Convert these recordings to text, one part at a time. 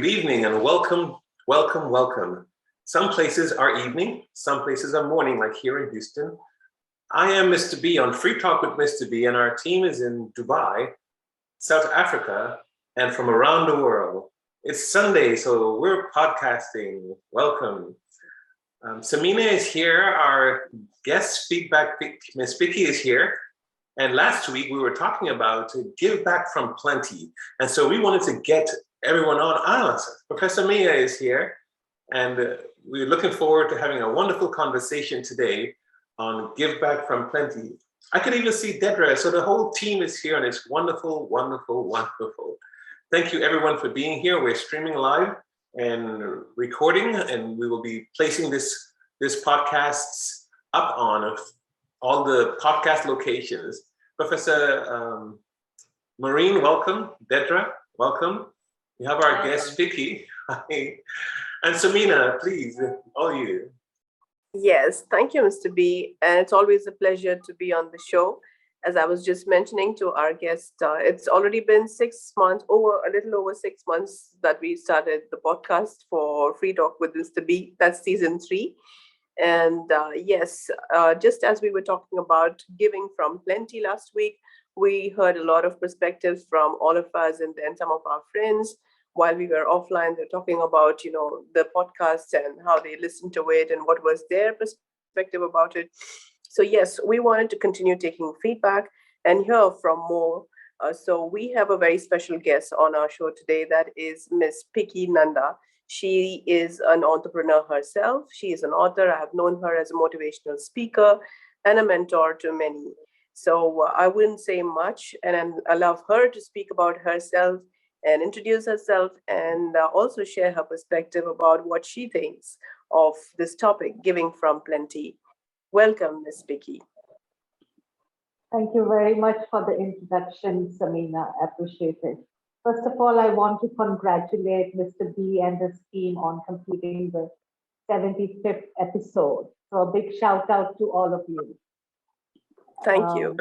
Good evening and welcome, welcome, welcome. Some places are evening, some places are morning, like here in Houston. I am Mr. B on Free Talk with Mr. B, and our team is in Dubai, South Africa, and from around the world. It's Sunday, so we're podcasting. Welcome. Sameena is here. Our guest feedback, Miss Pikki is here. And last week we were talking about give back from plenty. And so we wanted to get everyone on. Professor Mia is here. And we're looking forward to having a wonderful conversation today on give back from plenty. I could even see Dedra. So the whole team is here and it's wonderful, wonderful, wonderful. Thank you everyone for being here. We're streaming live and recording, and we will be placing this podcasts up on all the podcast locations. Professor Mehreen, welcome. Dedra, welcome. We have our guest, Pikki. And Sameena, please, all you. Yes, thank you, Mr. B. And it's always a pleasure to be on the show. As I was just mentioning to our guest, it's already been 6 months, a little over 6 months that we started the podcast for Free Talk with Mr. B. That's season 3. And yes, just as we were talking about giving from plenty last week, we heard a lot of perspectives from all of us and then some of our friends. While we were offline, they're talking about, the podcast and how they listened to it and what was their perspective about it. So yes, we wanted to continue taking feedback and hear from more. So we have a very special guest on our show today. That is Miss Pikki Nanda. She is an entrepreneur herself. She is an author. I have known her as a motivational speaker and a mentor to many. So I wouldn't say much, and allow her to speak about herself and introduce herself and also share her perspective about what she thinks of this topic, giving from plenty. Welcome, Ms. Pikki. Thank you very much for the introduction, Sameena. I appreciate it. First of all, I want to congratulate Mr. B and his team on completing the 75th episode. So a big shout out to all of you. Thank you.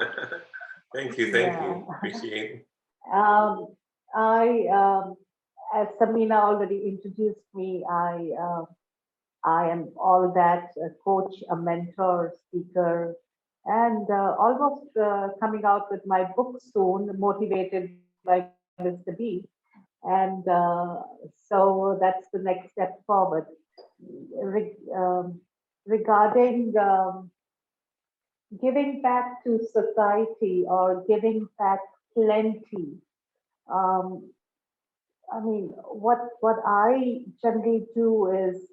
Thank you. Appreciate it. As Sameena already introduced me, I am all that, a coach, a mentor, speaker, and almost coming out with my book soon, Motivated by Mr. B. And so that's the next step forward. Regarding giving back to society or giving back plenty, what I generally do is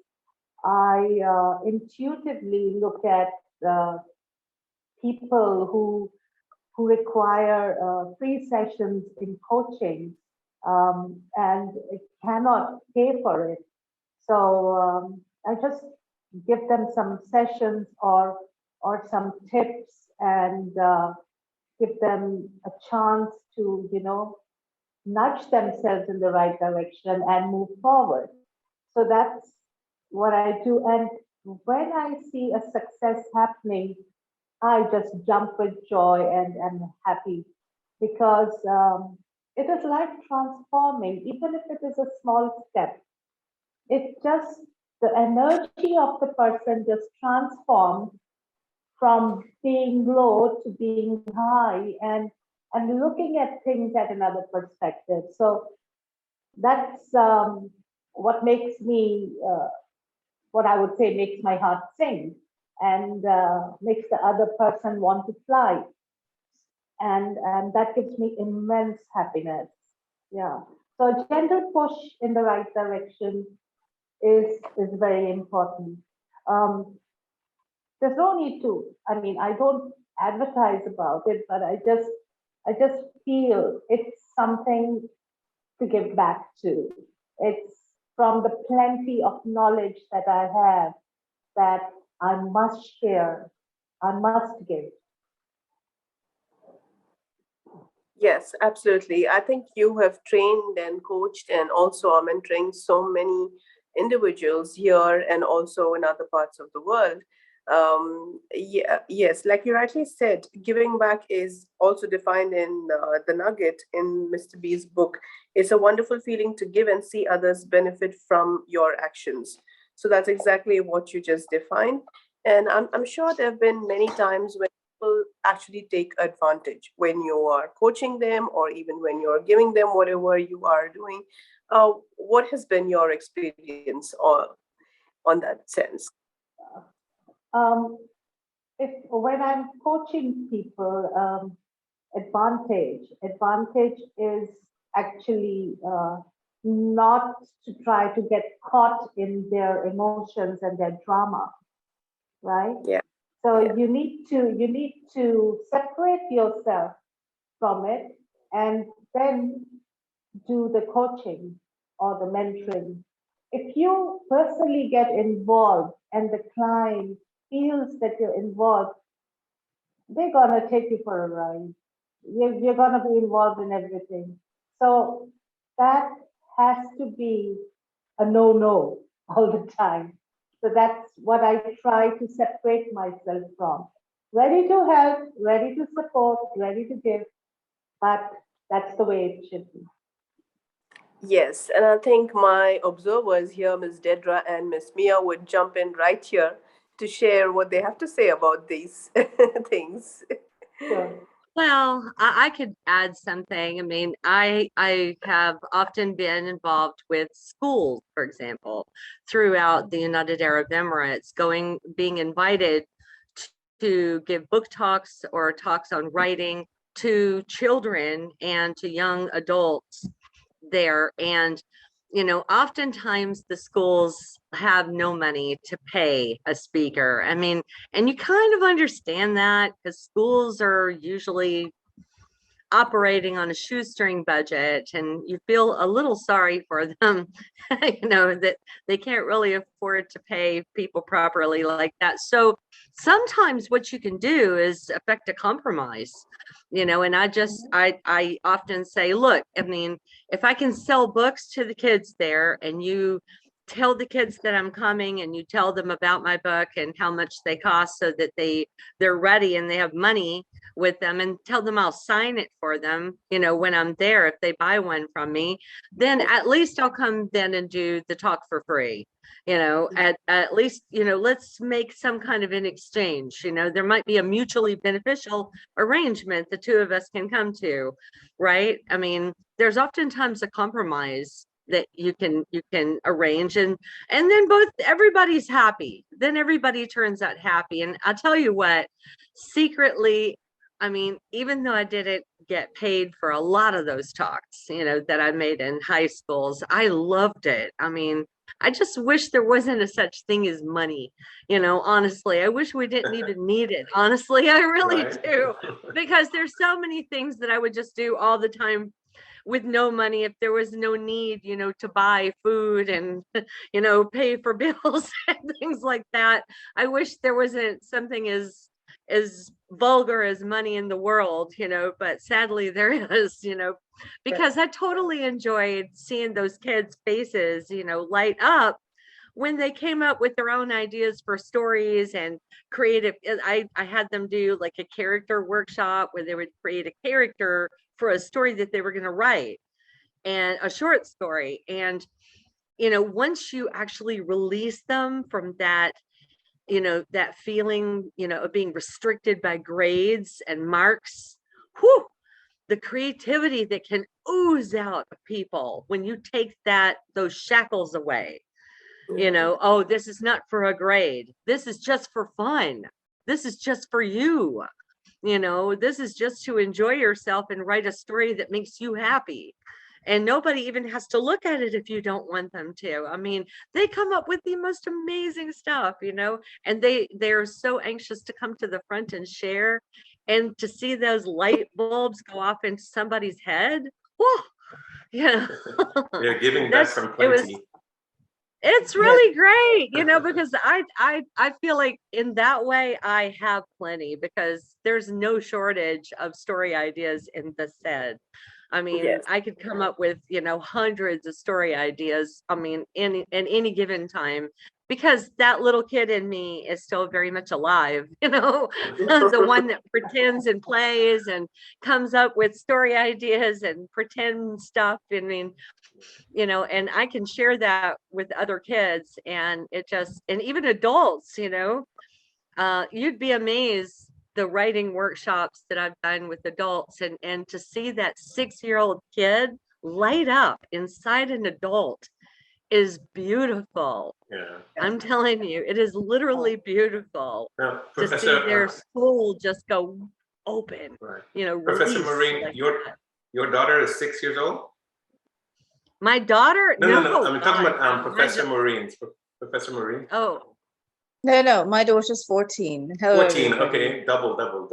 I intuitively look at people who require 3 sessions in coaching and cannot pay for it. So I just give them some sessions or some tips and give them a chance to, nudge themselves in the right direction and move forward. So that's what I do. And when I see a success happening, I just jump with joy and am happy because it is life transforming, even if it is a small step. It just, the energy of the person just transforms from being low to being high and looking at things at another perspective. So that's what makes me, what I would say makes my heart sing and makes the other person want to fly. And that gives me immense happiness. Yeah. So a gentle push in the right direction is very important. There's no need to, I don't advertise about it, but I just feel it's something to give back to. It's from the plenty of knowledge that I have that I must share, I must give. Yes, absolutely. I think you have trained and coached and also are mentoring so many individuals here and also in other parts of the world. Yes, like you rightly said, giving back is also defined in the Nugget in Mr. B's book. It's a wonderful feeling to give and see others benefit from your actions. So that's exactly what you just defined. And I'm sure there have been many times when people actually take advantage when you are coaching them or even when you're giving them whatever you are doing. What has been your experience on that sense? Um, if when I'm coaching people, advantage is actually not to try to get caught in their emotions and their drama, right? Yeah. So Yeah. you need to separate yourself from it and then do the coaching or the mentoring. If you personally get involved and the client feels that you're involved, they're gonna take you for a ride. You're gonna be involved in everything. So that has to be a no-no all the time. So that's what I try to separate myself from. Ready to help, ready to support, ready to give, but that's the way it should be. Yes, and I think my observers here, Ms. Dedra and Ms. Mia, would jump in right here to share what they have to say about these things. Sure. Well, I could add something. I mean, I have often been involved with schools, for example, throughout the United Arab Emirates, being invited to give book talks or talks on writing to children and to young adults there. And oftentimes the schools have no money to pay a speaker. I mean, and you kind of understand that because schools are usually operating on a shoestring budget, and you feel a little sorry for them, that they can't really afford to pay people properly like that. So sometimes what you can do is affect a compromise, and I often say, look, I mean, if I can sell books to the kids there and you tell the kids that I'm coming and you tell them about my book and how much they cost so that they're ready and they have money with them, and tell them I'll sign it for them, when I'm there, if they buy one from me, then at least I'll come then and do the talk for free. At least, let's make some kind of an exchange. There might be a mutually beneficial arrangement the two of us can come to, right? I mean, there's oftentimes a compromise that you can arrange, and then everybody's happy. Then everybody turns out happy. And I'll tell you what, secretly, I mean, even though I didn't get paid for a lot of those talks, that I made in high schools, I loved it. I mean, I just wish there wasn't a such thing as money, honestly. I wish we didn't even need it. Honestly, I really do, because there's so many things that I would just do all the time with no money if there was no need, to buy food and, pay for bills and things like that. I wish there wasn't something as vulgar as money in the world, but sadly there is, because I totally enjoyed seeing those kids' faces, light up when they came up with their own ideas for stories and creative. I had them do like a character workshop where they would create a character for a story that they were going to write, and a short story. And once you actually release them from that, that feeling, of being restricted by grades and marks, whew, the creativity that can ooze out of people when you take those shackles away. Oh, this is not for a grade. This is just for fun. This is just for you. This is just to enjoy yourself and write a story that makes you happy. And nobody even has to look at it if you don't want them to. I mean, they come up with the most amazing stuff, and they're so anxious to come to the front and share, and to see those light bulbs go off into somebody's head. Whoa, Yeah, giving back from plenty. It's really great, because I feel like in that way I have plenty, because there's no shortage of story ideas in the set. I mean, Yes. I could come up with, hundreds of story ideas. I mean, in any given time, because that little kid in me is still very much alive, the one that pretends and plays and comes up with story ideas and pretend stuff. I mean, and I can share that with other kids, and and even adults, you'd be amazed the writing workshops that I've done with adults, and to see that 6-year-old kid light up inside an adult is beautiful. Yeah. I'm telling you, it is literally beautiful Now, to see their soul just go open, right. release Professor Mehreen, like your daughter is 6 years old? my daughter. No. I'm talking God, about no, Professor Mehreen. Professor Mehreen. Oh, No, my daughter's 14. Hello, 14. everybody. Okay, double. because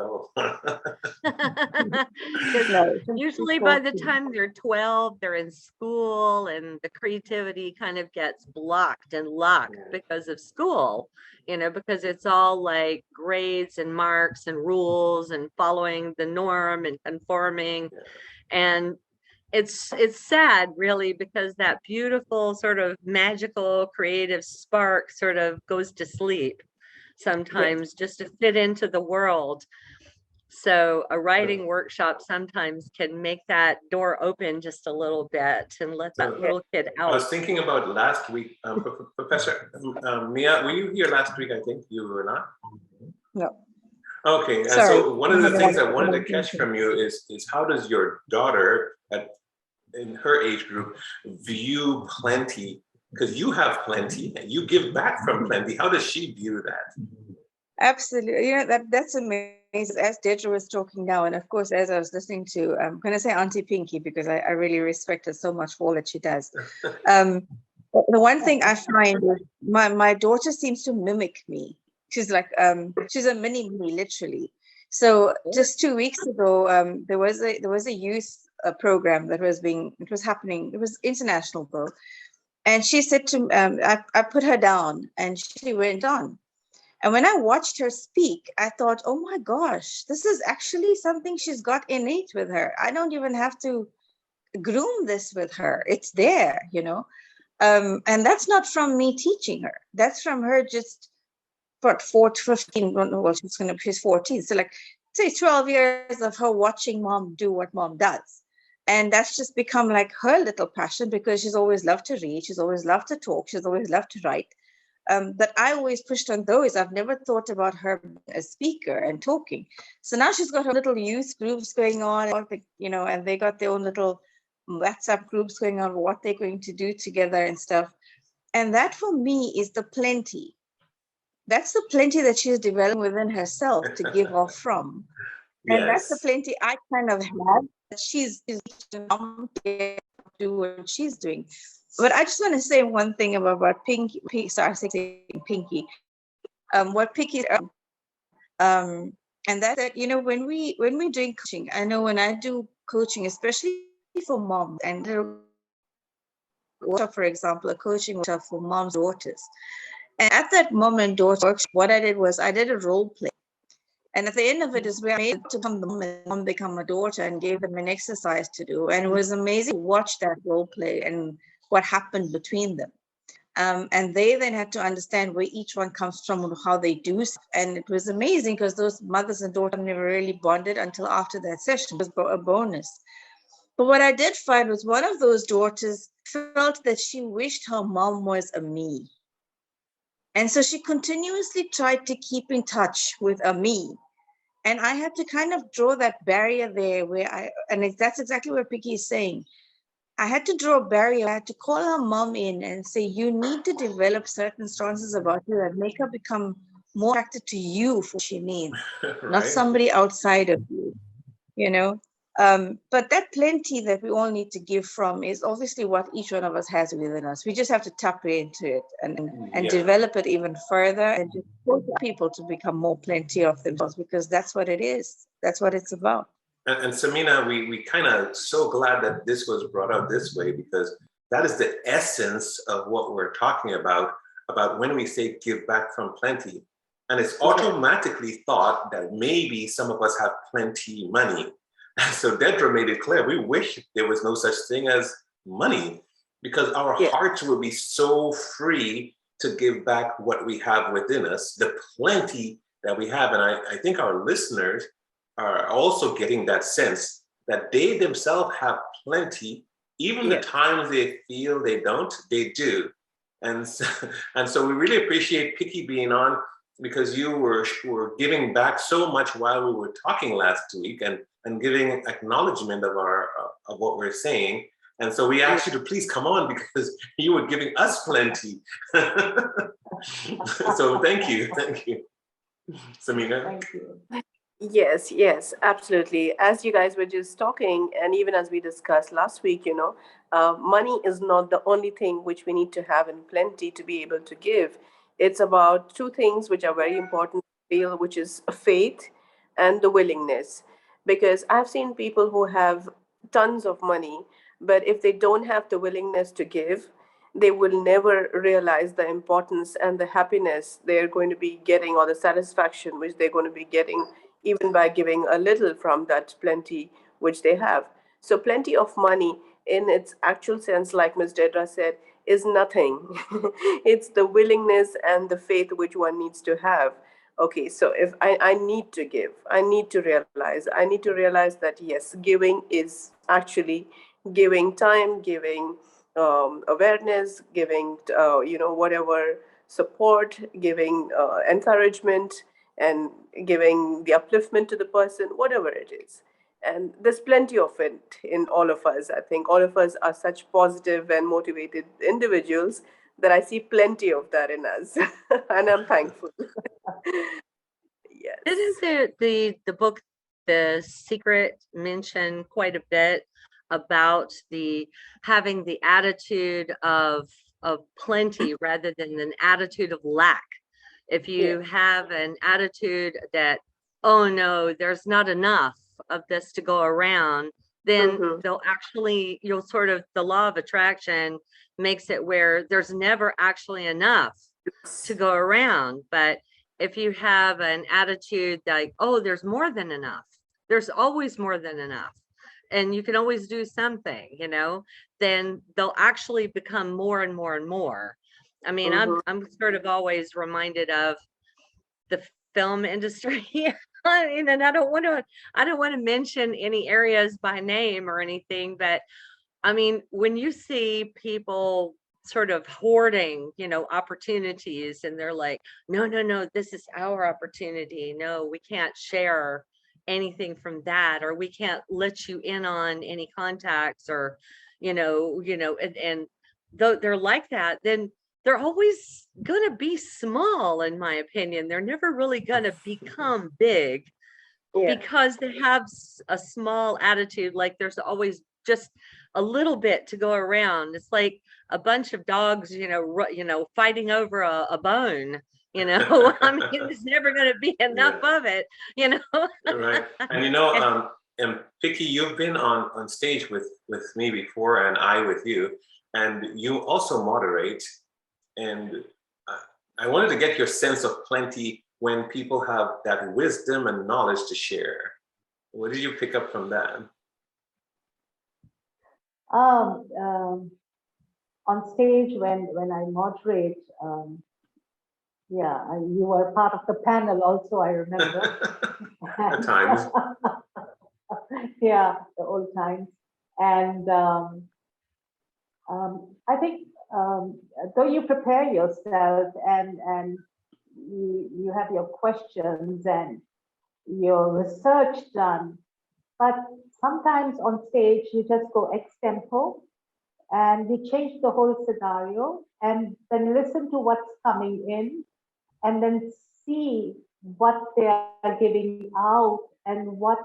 No, usually by the time they're 12, they're in school, and the creativity kind of gets blocked and locked because of school, because it's all like grades and marks and rules and following the norm and conforming. And it's sad, really, because that beautiful sort of magical creative spark sort of goes to sleep sometimes just to fit into the world. So a writing workshop sometimes can make that door open just a little bit and let that little kid out. I was thinking about last week, Professor Mia, were you here last week? I think you were not. No. Okay, and Sorry. so one of the things I wanted to catch from you is how does your daughter in her age group view plenty? Because you have plenty and you give back from plenty. How does she view that? Absolutely. That's amazing. As Dedra was talking now, and of course, as I was listening to, I'm going to say Auntie Pinky, because I really respect her so much for all that she does. The one thing I find is my daughter seems to mimic me. She's like, she's a mini me, literally. So just 2 weeks ago, there was a youth program that was happening. It was international though. And she said to I put her down, and she went on. And when I watched her speak, I thought, oh my gosh, this is actually something she's got innate with her. I don't even have to groom this with her. It's there, and that's not from me teaching her. That's from her just, 4 to 15, well, she's 14. So like, say 12 years of her watching mom do what mom does. And that's just become like her little passion, because she's always loved to read. She's always loved to talk. She's always loved to write. But I always pushed on those. I've never thought about her as a speaker and talking. So now she's got her little youth groups going on, and they got their own little WhatsApp groups going on, what they're going to do together and stuff. And that for me is the plenty. That's the plenty that she's developing within herself to give off from. Yes. And that's the plenty I kind of have. She's do what she's doing. But I just want to say one thing about Pinky. Pinky. What Pinky, and that when we're doing coaching, I know when I do coaching, especially for moms, and for example, a coaching workshop for moms' daughters. And at that moment, daughter, what I did was I did a role play. And at the end of it is where I made to become the mom become a daughter, and gave them an exercise to do. And it was amazing to watch that role play and what happened between them. And they then had to understand where each one comes from and how they do. And it was amazing, because those mothers and daughters never really bonded until after that session. It was a bonus. But what I did find was one of those daughters felt that she wished her mom was a me. And so she continuously tried to keep in touch with a me. And I had to kind of draw that barrier there that's exactly what Pikki is saying. I had to draw a barrier. I had to call her mom in and say, you need to develop certain stances about you that make her become more attracted to you for what she needs, Right. not somebody outside of you, But that plenty that we all need to give from is obviously what each one of us has within us. We just have to tap into it and develop it even further, and just push people to become more plenty of themselves, because that's what it is. That's what it's about. And Sameena, we kind of so glad that this was brought out this way, because that is the essence of what we're talking about when we say give back from plenty. And it's automatically thought that maybe some of us have plenty money. So Dedra made it clear, we wish there was no such thing as money, because our Yeah. hearts would be so free to give back what we have within us, the plenty that we have. And I think our listeners are also getting that sense that they themselves have plenty, even the Yeah. times they feel they don't, they do. And so we really appreciate Pikki being on, because you were giving back so much while we were talking last week, and giving acknowledgement of of what we're saying. And so we asked you to please come on, because you were giving us plenty. So thank you, Sameena. Thank you. Yes, yes, absolutely. As you guys were just talking, and even as we discussed last week, money is not the only thing which we need to have in plenty to be able to give. It's about two things which are very important to feel, which is faith and the willingness. Because I've seen people who have tons of money, but if they don't have the willingness to give, they will never realize the importance and the happiness they're going to be getting, or the satisfaction which they're going to be getting, even by giving a little from that plenty which they have. So, plenty of money in its actual sense, like Ms. Dedra said, is nothing. It's the willingness and the faith which one needs to have. Okay, so if I need to give, I need to realize that yes, giving is actually giving time, giving awareness, giving, whatever support, giving encouragement, and giving the upliftment to the person, whatever it is. And there's plenty of it in all of us. I think all of us are such positive and motivated individuals that I see plenty of that in us. And I'm thankful. Yes. Didn't the book The Secret mention quite a bit about the having the attitude of plenty rather than an attitude of lack? If you have an attitude that, oh no, there's not enough of this to go around, then you'll sort of, the law of attraction makes it where there's never actually enough to go around. But if you have an attitude like, oh, there's more than enough, there's always more than enough, and you can always do something, then they'll actually become more and more and more. I mean, I'm sort of always reminded of the film industry. And I don't want to mention any areas by name or anything, but I mean, when you see people sort of hoarding, opportunities, and they're like, no, this is our opportunity. No, we can't share anything from that, or we can't let you in on any contacts, or, and though they're like that, then they're always going to be small, in my opinion. They're never really going to become big, because they have a small attitude, like there's always just a little bit to go around. It's like a bunch of dogs, fighting over a bone. I mean, there's never going to be enough of it. Right. And Pikki, you've been on stage with me before, and I with you, and you also moderate. And I wanted to get your sense of plenty when people have that wisdom and knowledge to share. What did you pick up from that? On stage, when I moderate, you were part of the panel also, I remember. At times. Yeah, the old times. And I think though you prepare yourself and you have your questions and your research done, but sometimes on stage you just go extempo and you change the whole scenario and then listen to what's coming in and then see what they are giving out and what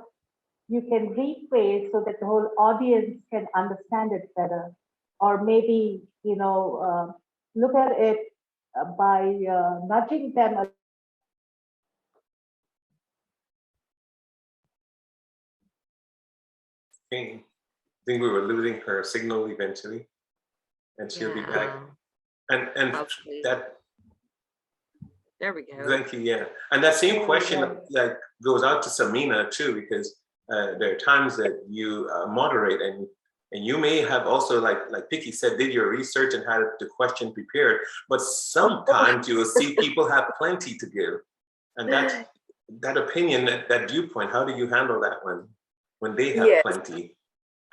you can rephrase so that the whole audience can understand it better. Or maybe, look at it by nudging them. Okay. I think we were losing her signal eventually, and she'll be back. And hopefully. That. There we go. Thank you. Yeah, and that same question that goes out to Sameena too, because There are times that you moderate, and you may have also, like Pikki said, did your research and had the question prepared. But sometimes you will see people have plenty to give, and that opinion, that viewpoint. How do you handle that when they have Yes. plenty?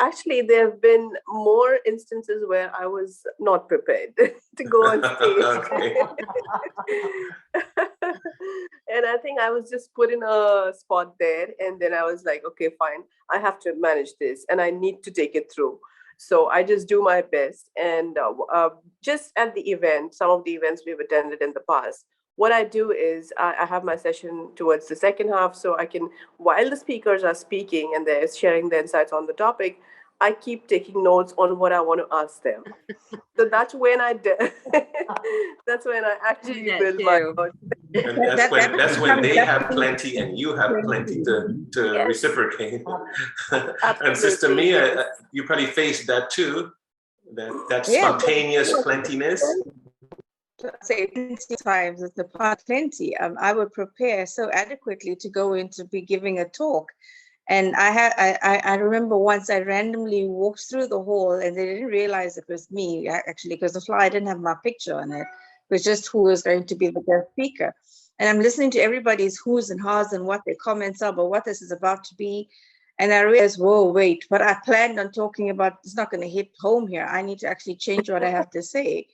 Actually, there have been more instances where I was not prepared to go on stage. And I think I was just put in a spot there. And then I was like, okay, fine. I have to manage this and I need to take it through. So I just do my best. And just at the event, some of the events we've attended in the past, what I do is I have my session towards the second half. So I can, while the speakers are speaking and they're sharing their insights on the topic, I keep taking notes on what I want to ask them. So that's when that's when I actually build my notes. And that's when they have plenty and you have plenty to Yes. reciprocate. Absolutely, And Sister Mia, yes. you probably faced that too, that spontaneous plentiness. Say plenty times it's the part plenty. I would prepare so adequately to go in to be giving a talk. And I remember once I randomly walked through the hall and they didn't realize it was me, actually, because the flyer didn't have my picture on it. It was just who was going to be the guest speaker. And I'm listening to everybody's who's and how's and what their comments are, but what this is about to be. And I realized, whoa, wait, but I planned on talking about, it's not going to hit home here. I need to actually change what I have to say.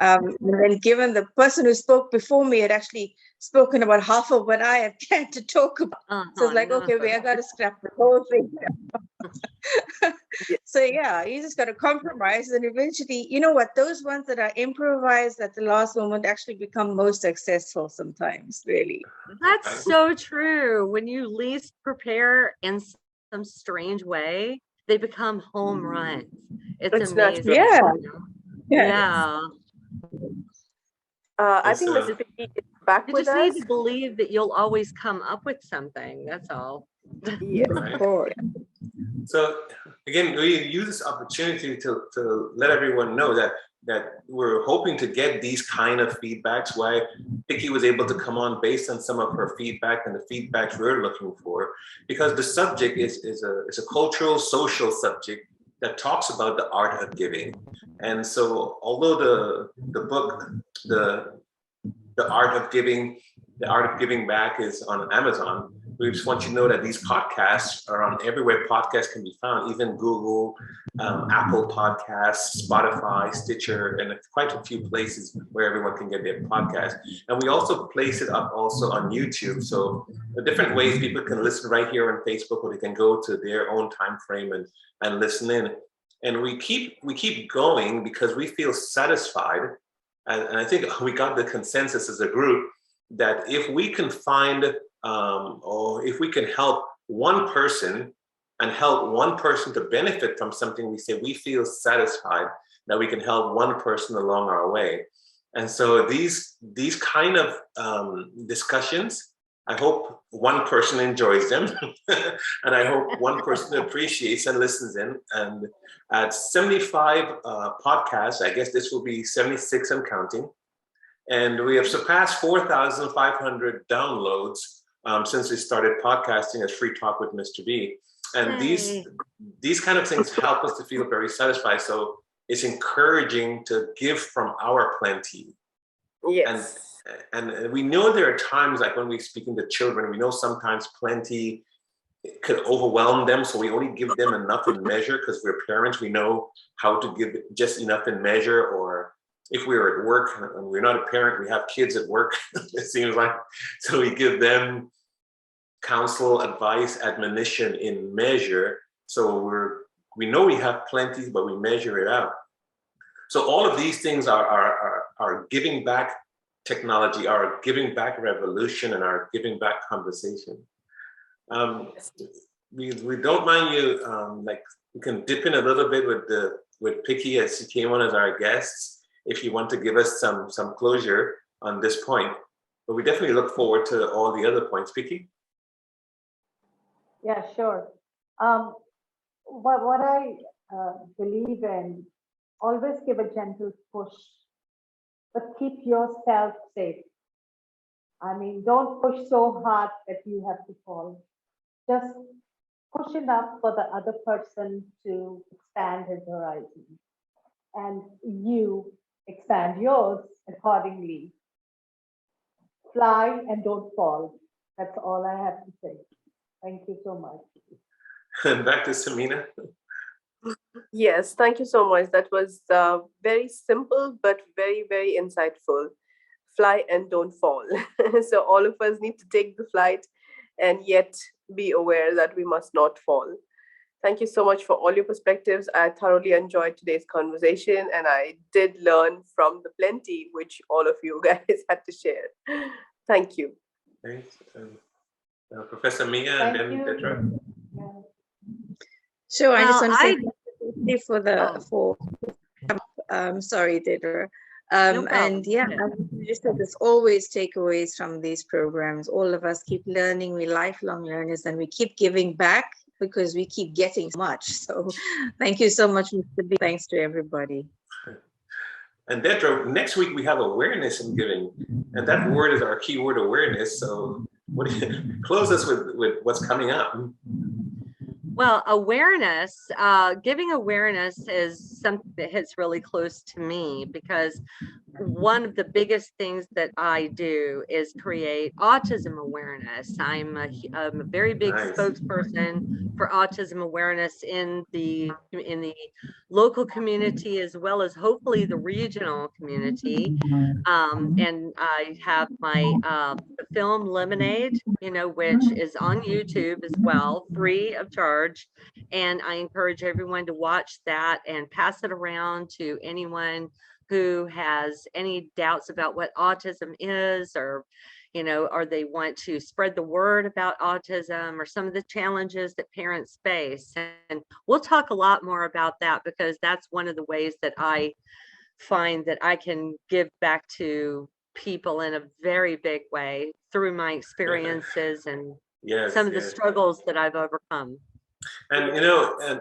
And then given the person who spoke before me had actually spoken about half of what I had planned to talk about. So it's like, okay, I got to scrap the whole thing. So yeah, you just got to compromise. And eventually, you know what, those ones that are improvised at the last moment actually become most successful sometimes, really. That's so true. When you least prepare in some strange way, they become home runs. It's amazing. Yeah. I think Mr. Pikki is back You with just us. need to believe that you'll always come up with something. That's all. Yes. Of course. So again, we use this opportunity to let everyone know that we're hoping to get these kind of feedbacks. Why Pikki was able to come on based on some of her feedback and the feedbacks we're looking for, because the subject is a cultural, social subject that talks about the art of giving. And so although the book, the art of giving back is on Amazon, we just want you to know that these podcasts are on everywhere podcasts can be found, even Google, Apple Podcasts, Spotify, Stitcher, and quite a few places where everyone can get their podcast. And we also place it up also on YouTube. So the different ways people can listen right here on Facebook, or they can go to their own time frame and listen in. And we keep going because we feel satisfied. And I think we got the consensus as a group that if we can find or if we can help one person and help one person to benefit from something, we say we feel satisfied that we can help one person along our way. And so these kind of discussions, I hope one person enjoys them and I hope one person appreciates and listens in. And at 75 podcasts, I guess this will be 76 and counting. And we have surpassed 4,500 downloads since we started podcasting as Free Talk with Mr. B. And these kind of things help us to feel very satisfied. So it's encouraging to give from our plenty. Yes. And we know there are times, like when we're speaking to children, we know sometimes plenty could overwhelm them. So we only give them enough in measure because we're parents. We know how to give just enough in measure. Or if we're at work and we're not a parent, we have kids at work, it seems like. So we give them counsel, advice, admonition in measure. So we know we have plenty, but we measure it out. So all of these things are giving back technology, our giving back revolution, and our giving back conversation. We don't mind you, like you can dip in a little bit with Pikki as she came on as our guests, if you want to give us some closure on this point. But we definitely look forward to all the other points. Pikki? Yeah, sure. What I believe in, always give a gentle push, but keep yourself safe. I mean, don't push so hard that you have to fall. Just push enough for the other person to expand his horizon. And you expand yours accordingly. Fly and don't fall. That's all I have to say. Thank you so much. And back to Sameena. Yes, thank you so much. That was very simple, but very, very insightful. Fly and don't fall. So all of us need to take the flight and yet be aware that we must not fall. Thank you so much for all your perspectives. I thoroughly enjoyed today's conversation and I did learn from the plenty which all of you guys had to share. Thank you. Thanks. Professor Mia Thank and then you. Dedra. Yeah. Sure, I just Well, want to say thank you for the sorry, Dedra. No problem. And yeah, as you said, there's always takeaways from these programs. All of us keep learning, we're lifelong learners, and we keep giving back because we keep getting so much. So thank you so much, Mr. B. Thanks to everybody. And Dedra, next week we have awareness and giving, and that word is our keyword, awareness. So what do you close us with what's coming up? Well, awareness, giving awareness is something that hits really close to me because one of the biggest things that I do is create autism awareness. I'm a very big Nice. spokesperson for autism awareness in the local community as well as hopefully the regional community. And I have my the film Lemonade, which is on YouTube as well, free of charge. And I encourage everyone to watch that and pass it around to anyone who has any doubts about what autism is, or they want to spread the word about autism or some of the challenges that parents face. And we'll talk a lot more about that because that's one of the ways that I find that I can give back to people in a very big way through my experiences and some of the struggles that I've overcome. And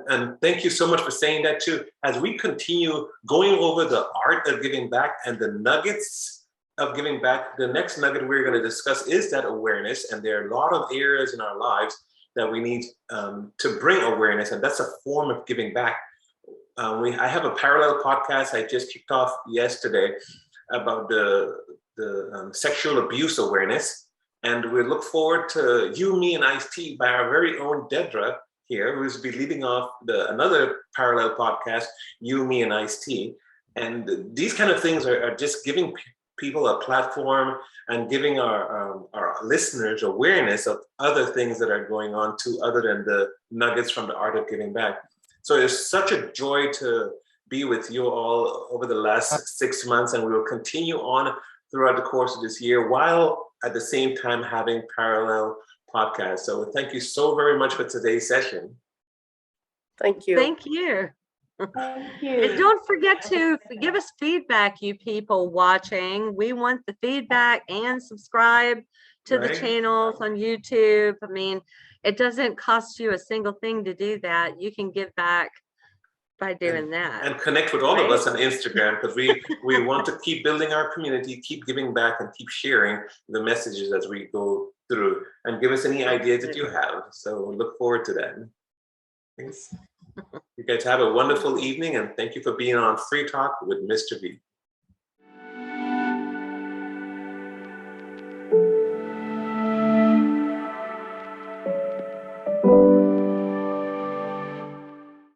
and thank you so much for saying that too. As we continue going over the art of giving back and the nuggets of giving back, the next nugget we're going to discuss is that awareness. And there are a lot of areas in our lives that we need to bring awareness, and that's a form of giving back. I have a parallel podcast I just kicked off yesterday about the sexual abuse awareness, and we look forward to You, Me, and Ice-T by our very own Dedra here, who's be leading off another parallel podcast, You, Me, and Ice-T. And these kind of things are just giving people a platform and giving our listeners awareness of other things that are going on too, other than the nuggets from the art of giving back. So it's such a joy to be with you all over the last 6 months, and we will continue on throughout the course of this year while at the same time having parallel podcasts. So thank you so very much for today's session. Thank you. Thank you. Thank you. And don't forget to give us feedback, you people watching. We want the feedback, and subscribe to the channels on YouTube. I mean, it doesn't cost you a single thing to do that. You can give back by doing that. And connect with all of us on Instagram, because we want to keep building our community, keep giving back, and keep sharing the messages as we go through, and give us any ideas that you have. So look forward to that. Thanks. You guys have a wonderful evening, and thank you for being on Free Talk with Mr. V.